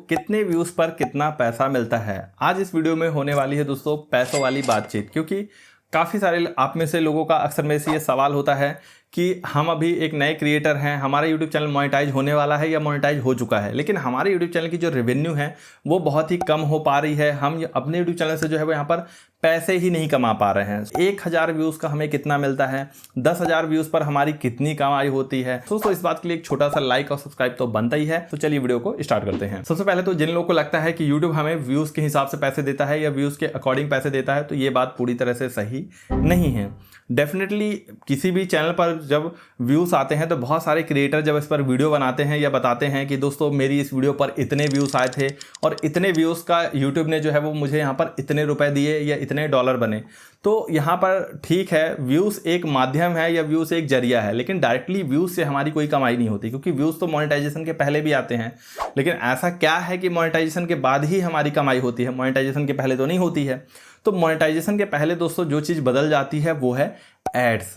कितने व्यूज़ पर कितना पैसा मिलता है। आज इस वीडियो में होने वाली है दोस्तों पैसों वाली बातचीत, क्योंकि काफ़ी सारे आप में से लोगों का अक्सर में से ये सवाल होता है कि हम अभी एक नए क्रिएटर हैं, हमारा यूट्यूब चैनल मोनेटाइज होने वाला है या मोनेटाइज हो चुका है, लेकिन हमारे यूट्यूब चैनल की जो रेवेन्यू है वो बहुत ही कम हो पा रही है। हम अपने यूट्यूब चैनल से जो है वो यहाँ पर पैसे ही नहीं कमा पा रहे हैं। 1000 व्यूज़ का हमें कितना मिलता है, 10,000 व्यूज़ पर हमारी कितनी कमाई होती है। दोस्तों इस बात के लिए एक छोटा सा लाइक और सब्सक्राइब तो बनता ही है। तो चलिए वीडियो को स्टार्ट करते हैं। सबसे पहले तो जिन लोगों को लगता है कि यूट्यूब हमें व्यूज़ के हिसाब से पैसे देता है या व्यूज़ के अकॉर्डिंग पैसे देता है, तो ये बात पूरी तरह से सही नहीं है। डेफिनेटली किसी भी चैनल पर जब व्यूज़ आते हैं तो बहुत सारे क्रिएटर जब इस पर वीडियो बनाते हैं या बताते हैं कि दोस्तों मेरी इस वीडियो पर इतने व्यूज़ आए थे और इतने व्यूज़ का यूट्यूब ने जो है वो मुझे यहाँ पर इतने रुपए दिए या इतने डॉलर बने। तो यहाँ पर ठीक है, व्यूज़ एक माध्यम है या व्यूज़ एक जरिया है, लेकिन डायरेक्टली व्यूज़ से हमारी कोई कमाई नहीं होती, क्योंकि व्यूज़ तो मोनेटाइजेशन के पहले भी आते हैं। लेकिन ऐसा क्या है कि मोनेटाइजेशन के बाद ही हमारी कमाई होती है, मोनेटाइजेशन के पहले तो नहीं होती है। तो मोनेटाइजेशन के पहले दोस्तों जो चीज़ बदल जाती है वो है एड्स।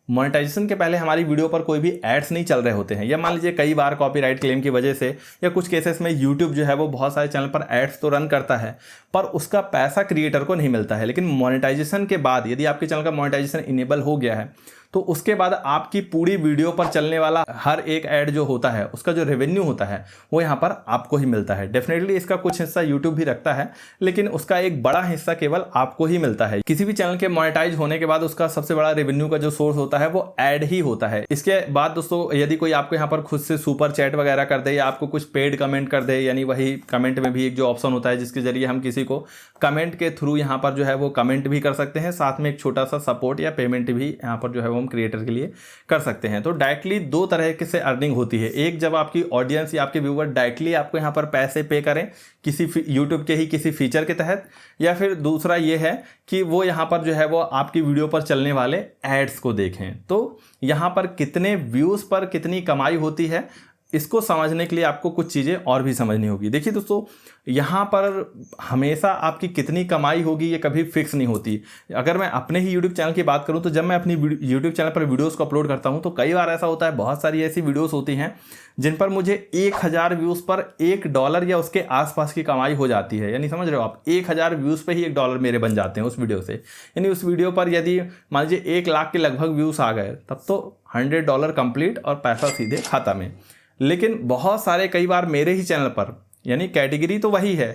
मोनेटाइजेशन के पहले हमारी वीडियो पर कोई भी एड्स नहीं चल रहे होते हैं, या मान लीजिए कई बार कॉपीराइट क्लेम की वजह से या कुछ केसेस में यूट्यूब जो है वो बहुत सारे चैनल पर एड्स तो रन करता है पर उसका पैसा क्रिएटर को नहीं मिलता है। लेकिन मोनेटाइजेशन के बाद यदि आपके चैनल का मोनेटाइजेशन इनेबल हो गया है तो उसके बाद आपकी पूरी वीडियो पर चलने वाला हर एक ऐड जो होता है उसका जो रेवेन्यू होता है वो यहाँ पर आपको ही मिलता है। डेफिनेटली इसका कुछ हिस्सा यूट्यूब भी रखता है, लेकिन उसका एक बड़ा हिस्सा केवल आपको ही मिलता है। किसी भी चैनल के मोनेटाइज होने के बाद उसका सबसे बड़ा रेवेन्यू का जो सोर्स होता है वो ऐड ही होता है। इसके बाद दोस्तों यदि कोई आपको यहाँ पर खुद से सुपर चैट वगैरह कर दे या आपको कुछ पेड कमेंट कर दे, यानी वही कमेंट में भी एक जो ऑप्शन होता है जिसके जरिए हम किसी को कमेंट के थ्रू यहाँ पर जो है वो कमेंट भी कर सकते हैं, साथ में एक छोटा सा सपोर्ट या पेमेंट भी यहाँ पर जो है वो हम क्रिएटर के लिए कर सकते हैं। तो डायरेक्टली दो तरह से अर्निंग होती है। एक जब आपकी ऑडियंस या आपके व्यूअर डायरेक्टली आपको यहाँ पर पैसे पे करें किसी यूट्यूब के ही किसी फीचर के तहत, या फिर दूसरा ये है कि वो यहाँ पर जो है वो आपकी वीडियो पर चलने वाले एड्स को देखें। तो यहाँ पर कितने व्यूज़ पर कितनी कमाई होती है इसको समझने के लिए आपको कुछ चीज़ें और भी समझनी होगी। देखिए दोस्तों, यहाँ पर हमेशा आपकी कितनी कमाई होगी ये कभी फिक्स नहीं होती। अगर मैं अपने ही YouTube चैनल की बात करूँ तो जब मैं अपनी YouTube चैनल पर वीडियोस को अपलोड करता हूँ तो कई बार ऐसा होता है, बहुत सारी ऐसी वीडियोस होती हैं जिन पर मुझे 1000 व्यूज़ पर $1 या उसके आसपास की कमाई हो जाती है। यानी समझ रहे हो आप, 1000 व्यूज़ पे ही $1 मेरे बन जाते हैं उस वीडियो से। यानी उस वीडियो पर यदि मान लीजिए 1 लाख के लगभग व्यूज़ आ गए तब तो $100 कंप्लीट और पैसा सीधे खाता में। लेकिन बहुत सारे कई बार मेरे ही चैनल पर, यानी कैटेगरी तो वही है,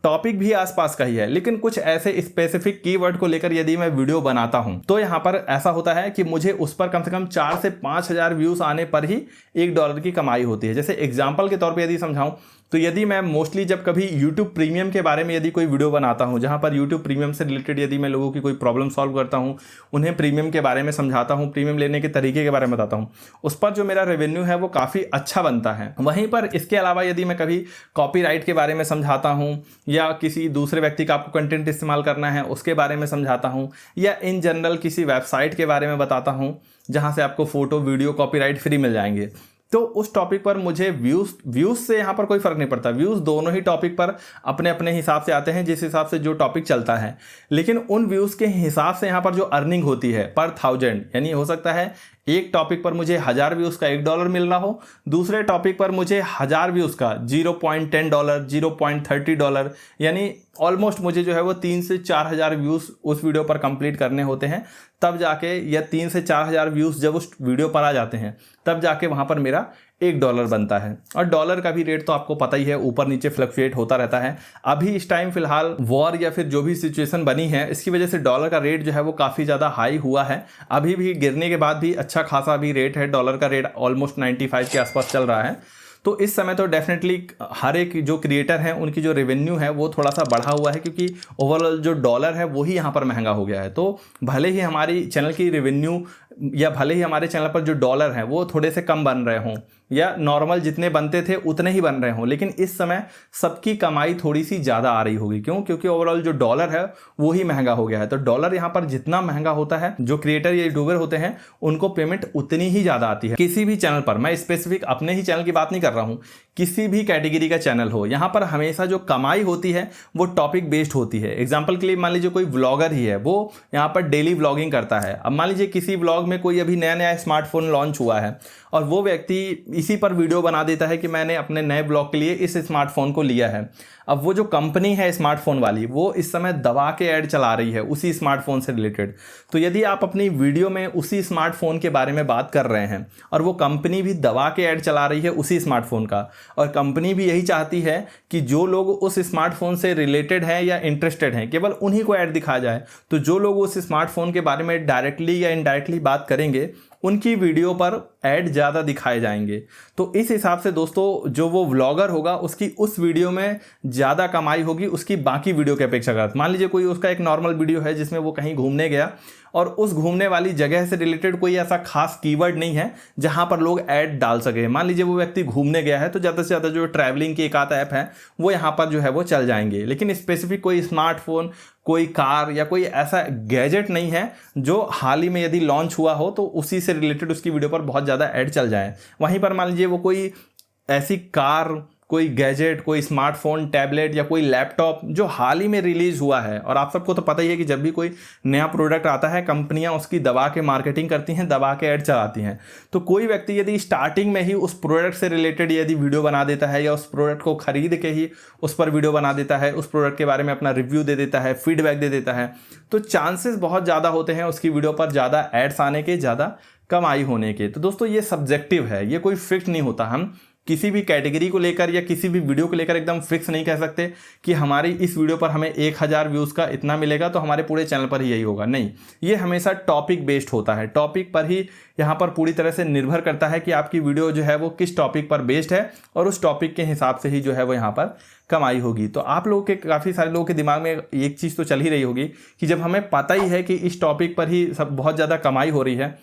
टॉपिक भी आसपास का ही है, लेकिन कुछ ऐसे स्पेसिफिक कीवर्ड को लेकर यदि मैं वीडियो बनाता हूं तो यहाँ पर ऐसा होता है कि मुझे उस पर कम से कम 4 से 5,000 व्यूज़ आने पर ही $1 की कमाई होती है। जैसे एग्जांपल के तौर पे यदि समझाऊं तो यदि मैं मोस्टली जब कभी YouTube प्रीमियम के बारे में यदि कोई वीडियो बनाता हूं, जहां पर YouTube प्रीमियम से रिलेटेड यदि मैं लोगों की कोई प्रॉब्लम सॉल्व करता हूं, उन्हें प्रीमियम के बारे में समझाता हूं, प्रीमियम लेने के तरीके के बारे में बताता हूं, उस पर जो मेरा रेवेन्यू है वो काफ़ी अच्छा बनता है। वहीं पर इसके अलावा यदि मैं कभी कॉपीराइट के बारे में समझाता हूँ या किसी दूसरे व्यक्ति का आपको कंटेंट इस्तेमाल करना है उसके बारे में समझाता हूँ, या इन जनरल किसी वेबसाइट के बारे में बताता हूँ जहाँ से आपको फोटो वीडियो कॉपीराइट फ्री मिल जाएंगे, तो उस टॉपिक पर मुझे व्यूज़ से यहाँ पर कोई फ़र्क नहीं पड़ता। व्यूज़ दोनों ही टॉपिक पर अपने अपने हिसाब से आते हैं, जिस हिसाब से जो टॉपिक चलता है। लेकिन उन व्यूज़ के हिसाब से यहाँ पर जो अर्निंग होती है पर 1000, यानी हो सकता है एक टॉपिक पर मुझे 1000 व्यूज़ का $1 मिल रहा हो, दूसरे टॉपिक पर मुझे 1000 व्यूज़ का $0.10, $0.30, यानी ऑलमोस्ट मुझे जो है वो 3 से 4000 व्यूज़ उस वीडियो पर कंप्लीट करने होते हैं, तब जाके, या 3 से 4000 व्यूज़ जब उस वीडियो पर आ जाते हैं तब जाके वहाँ पर मेरा $1 बनता है। और डॉलर का भी रेट तो आपको पता ही है, ऊपर नीचे फ्लक्चुएट होता रहता है। अभी इस टाइम फिलहाल वॉर या फिर जो भी सिचुएशन बनी है इसकी वजह से डॉलर का रेट जो है वो काफ़ी ज़्यादा हाई हुआ है। अभी भी गिरने के बाद भी अच्छा खासा भी रेट है, डॉलर का रेट ऑलमोस्ट 95 के आसपास चल रहा है। तो इस समय तो डेफिनेटली हर एक जो क्रिएटर हैं उनकी जो रेवेन्यू है वो थोड़ा सा बढ़ा हुआ है, क्योंकि ओवरऑल जो डॉलर है वही यहाँ पर महंगा हो गया है। तो भले ही हमारी चैनल की रेवेन्यू या भले ही हमारे चैनल पर जो डॉलर हैं वो थोड़े से कम बन रहे हों या नॉर्मल जितने बनते थे उतने ही बन रहे हों, लेकिन इस समय सबकी कमाई थोड़ी सी ज़्यादा आ रही होगी। क्यों? क्योंकि ओवरऑल जो डॉलर है वो ही महंगा हो गया है। तो डॉलर यहाँ पर जितना महंगा होता है, जो क्रिएटर या यूट्यूबर होते हैं उनको पेमेंट उतनी ही ज़्यादा आती है किसी भी चैनल पर। मैं स्पेसिफिक अपने ही चैनल की बात नहीं कर रहा हूँ, किसी भी कैटेगरी का चैनल हो, यहाँ पर हमेशा जो कमाई होती है वो टॉपिक बेस्ड होती है। एग्जाम्पल के लिए मान लीजिए कोई व्लॉगर ही है, वो यहाँ पर डेली व्लॉगिंग करता है। अब मान लीजिए किसी व्लॉग में कोई अभी नया नया स्मार्टफोन लॉन्च हुआ है और वो व्यक्ति इसी पर वीडियो बना देता है कि मैंने अपने नए ब्लॉग के लिए इस स्मार्टफोन को लिया है। अब वो जो कंपनी है स्मार्टफोन वाली, वो इस समय दबा के ऐड चला रही है उसी स्मार्टफोन से रिलेटेड। तो यदि आप अपनी वीडियो में उसी स्मार्टफोन के बारे में बात कर रहे हैं और वो कंपनी भी दबा के ऐड चला रही है उसी स्मार्टफोन का, और कंपनी भी यही चाहती है कि जो लोग उस स्मार्टफोन से रिलेटेड हैं या इंटरेस्टेड हैं केवल उन्हीं को ऐड दिखाया जाए, तो जो लोग उस स्मार्टफोन के बारे में डायरेक्टली या इनडायरेक्टली बात करेंगे उनकी वीडियो पर ऐड ज़्यादा दिखाए जाएंगे। तो इस हिसाब से दोस्तों जो वो व्लॉगर होगा उसकी उस वीडियो में ज़्यादा कमाई होगी उसकी बाकी वीडियो की अपेक्षा। मान लीजिए कोई उसका एक नॉर्मल वीडियो है जिसमें वो कहीं घूमने गया और उस घूमने वाली जगह से रिलेटेड कोई ऐसा खास कीवर्ड नहीं है जहां पर लोग ऐड डाल सके। मान लीजिए वो व्यक्ति घूमने गया है तो ज़्यादा से ज़्यादा जो ट्रैवलिंग की एक आध ऐप है वो यहाँ पर जो है वो चल जाएंगे, लेकिन स्पेसिफिक कोई स्मार्टफोन, कोई कार या कोई ऐसा गैजेट नहीं है जो हाल ही में यदि लॉन्च हुआ हो तो उसी से रिलेटेड उसकी वीडियो पर बहुत ज़्यादा ऐड चल जाए। वहीं पर मान लीजिए वो कोई ऐसी कार, कोई गैजेट, कोई स्मार्टफोन, टैबलेट या कोई लैपटॉप जो हाल ही में रिलीज हुआ है, और आप सबको तो पता ही है कि जब भी कोई नया प्रोडक्ट आता है कंपनियां उसकी दबा के मार्केटिंग करती हैं, दबा के ऐड चलाती हैं। तो कोई व्यक्ति यदि स्टार्टिंग में ही उस प्रोडक्ट से रिलेटेड यदि वीडियो बना देता है या उस प्रोडक्ट को खरीद के ही उस पर वीडियो बना देता है, उस प्रोडक्ट के बारे में अपना रिव्यू दे देता है, फीडबैक दे देता है, तो चांसेस बहुत ज़्यादा होते हैं उसकी वीडियो पर ज़्यादा एड्स आने के, ज़्यादा कमाई होने के। तो दोस्तों ये सब्जेक्टिव है, ये कोई फिक्स नहीं होता। हम किसी भी कैटेगरी को लेकर या किसी भी वीडियो को लेकर एकदम फिक्स नहीं कह सकते कि हमारी इस वीडियो पर हमें 1000 व्यूज़ का इतना मिलेगा तो हमारे पूरे चैनल पर ही यही होगा। नहीं, ये हमेशा टॉपिक बेस्ड होता है। टॉपिक पर ही यहाँ पर पूरी तरह से निर्भर करता है कि आपकी वीडियो जो है वो किस टॉपिक पर बेस्ड है और उस टॉपिक के हिसाब से ही जो है वो यहाँ पर कमाई होगी। तो आप लोगों के, काफ़ी सारे लोगों के दिमाग में एक चीज़ तो चल ही रही होगी कि जब हमें पता ही है कि इस टॉपिक पर ही सब बहुत ज़्यादा कमाई हो रही है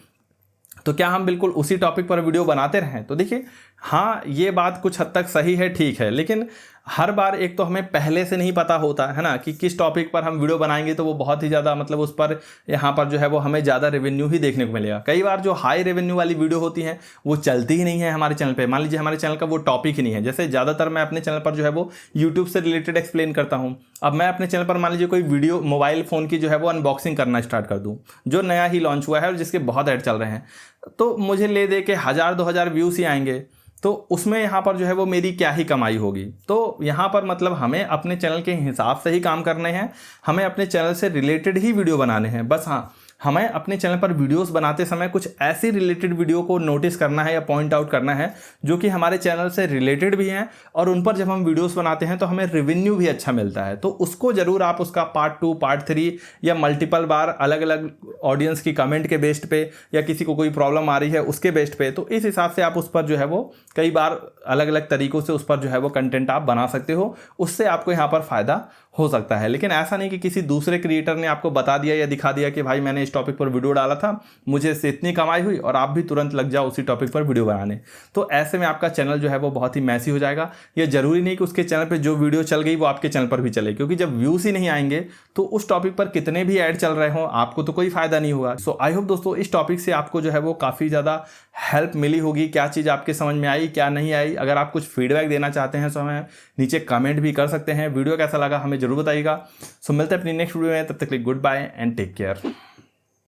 तो क्या हम बिल्कुल उसी टॉपिक पर वीडियो बनाते रहें। तो देखिए, हाँ ये बात कुछ हद तक सही है, ठीक है, लेकिन हर बार एक तो हमें पहले से नहीं पता होता है ना कि किस टॉपिक पर हम वीडियो बनाएंगे तो वो बहुत ही ज़्यादा मतलब उस पर यहाँ पर जो है वो हमें ज़्यादा रेवेन्यू ही देखने को मिलेगा। कई बार जो हाई रेवेन्यू वाली वीडियो होती हैं वो चलती ही नहीं है हमारे चैनल पे। मान लीजिए हमारे चैनल का वो टॉपिक ही नहीं है। जैसे ज़्यादातर मैं अपने चैनल पर जो है वो यूट्यूब से रिलेटेड एक्सप्लेन करता हूँ। अब मैं अपने चैनल पर मान लीजिए कोई वीडियो मोबाइल फ़ोन की जो है वो अनबॉक्सिंग करना स्टार्ट कर दूँ जो नया ही लॉन्च हुआ है और जिसके बहुत ऐड चल रहे हैं, तो मुझे ले दे के 1000-2000 व्यूज़ ही आएंगे, तो उसमें यहाँ पर जो है वो मेरी क्या ही कमाई होगी। तो यहाँ पर मतलब हमें अपने चैनल के हिसाब से ही काम करने हैं, हमें अपने चैनल से रिलेटेड ही वीडियो बनाने हैं। बस हाँ, हमें अपने चैनल पर वीडियोस बनाते समय कुछ ऐसी रिलेटेड वीडियो को नोटिस करना है या पॉइंट आउट करना है जो कि हमारे चैनल से रिलेटेड भी हैं, और उन पर जब हम वीडियोस बनाते हैं तो हमें रेवेन्यू भी अच्छा मिलता है। तो उसको ज़रूर आप उसका पार्ट 2, पार्ट 3 या मल्टीपल बार अलग अलग ऑडियंस की कमेंट के बेस्ड पे या किसी को कोई प्रॉब्लम आ रही है उसके बेस्ड पे, तो इस हिसाब से आप उस पर जो है वो कई बार अलग अलग तरीक़ों से उस पर जो है वो कंटेंट आप बना सकते हो। उससे आपको यहाँ पर फ़ायदा हो सकता है। लेकिन ऐसा नहीं कि किसी दूसरे क्रिएटर ने आपको बता दिया या दिखा दिया कि भाई मैंने इस टॉपिक पर वीडियो डाला था, मुझे इससे इतनी कमाई हुई, और आप भी तुरंत लग जाओ उसी टॉपिक पर वीडियो बनाने। तो ऐसे में आपका चैनल जो है वो बहुत ही मैसी हो जाएगा। ये जरूरी नहीं कि उसके चैनल पर जो वीडियो चल गई वो आपके चैनल पर भी चले, क्योंकि जब व्यूज़ ही नहीं आएंगे तो उस टॉपिक पर कितने भी ऐड चल रहे हों आपको तो कोई फायदा नहीं होगा। सो आई होप दोस्तों इस टॉपिक से आपको जो है वो काफ़ी ज़्यादा हेल्प मिली होगी। क्या चीज़ आपके समझ में आई, क्या नहीं आई। अगर आप कुछ फीडबैक देना चाहते हैं तो हमें नीचे कमेंट भी कर सकते हैं। वीडियो कैसा लगा हमें जरूर बताइएगा। सो मिलते हैं अपनी नेक्स्ट वीडियो में, तब तक के लिए goodbye and take care.